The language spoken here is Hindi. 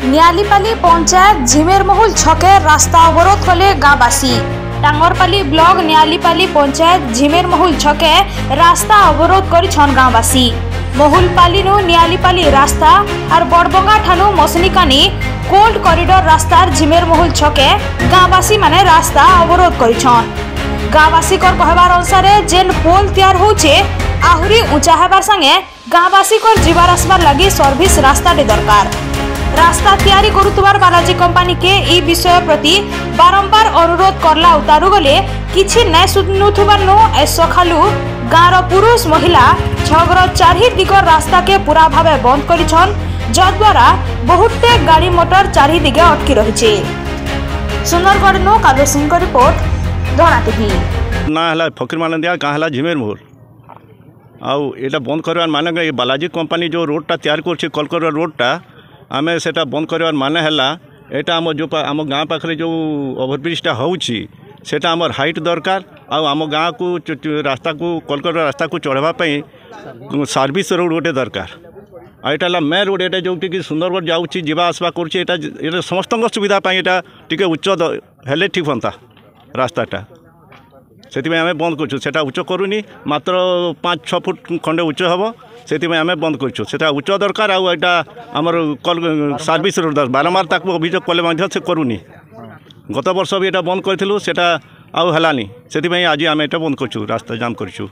नियालीपाली पंचायत झिमेरमहुल छके रास्ता अवरोध कले गाँववासी। टांगरपाली ब्लॉक नियालीपाली पंचायत झिमेरमहुल छके रास्ता अवरोध करिछन गाँववासी। महुलपाली नु नियालीपाली रास्ता और बड़बंगा ठानु मसनिकानी कोल्ड कॉरिडोर रास्तार झिमेरमहुल छके गाँववासी माने रास्ता अवरोध करिछन। गाँववासी कर कहबार अनुसार जेन पोल तैयार होचे आहुरी ऊंचा हेबार संगे गाँववासी कर जीवार आसबार लगी सर्विस रास्ता दरकार। रास्ता तैयारी करुतुबार बालाजी कंपनी के ई विषय प्रति बारंबार अनुरोध करला उतारू गले किछि नै सुनुथुबार नो ए सखालु गाँर पुरुष महिला छगर चारि दिगर रास्ता के पूरा भावे बंद करिछन, जद्वारा बहुते गाड़ी मोटर चारि दिगे अटकी रहिছে। सुंदरगढ़ नो काव्य सिंह को रिपोर्ट, धना टीवी। ना हला फकीर मान दिया कहाँ हला झिमेरमहुल आउ एटा बंद करवार माने बालाजी कंपनी जो रोडटा तैयार करछि कलकर रोडटा आमे सेटा बंद करवार माने हला एटा आम जो आम गाँ पाखरे जो ओवरब्रिजटा होउछि सेटा आमर हाइट दरकार आम गाँ को रास्ता को कलकर रास्ता को चढ़ावा सर्विस रोड गोटे दरकार। आइटा मेन रोड एटा जो कि सुंदरगढ़ जाऊँगी जीवा आसवा कर समस्त सुविधा एटा टिके उच्च हेले ठीक होता रास्ताटा से आम बंद करछुँ। उच्च करूनी मात्र 5-6 फुट खंडे उच्च हम से आम बंद करछुँ। सेटा उच्च दरकार आटा आमर सर्विस रोड बारंबार ताक अभियोग कले से करूनी। गत वर्ष भी एटा बंद करूँ सेटा आउ हलानी से आज आम एटा बंद करछुँ रास्ता जाम करछुँ।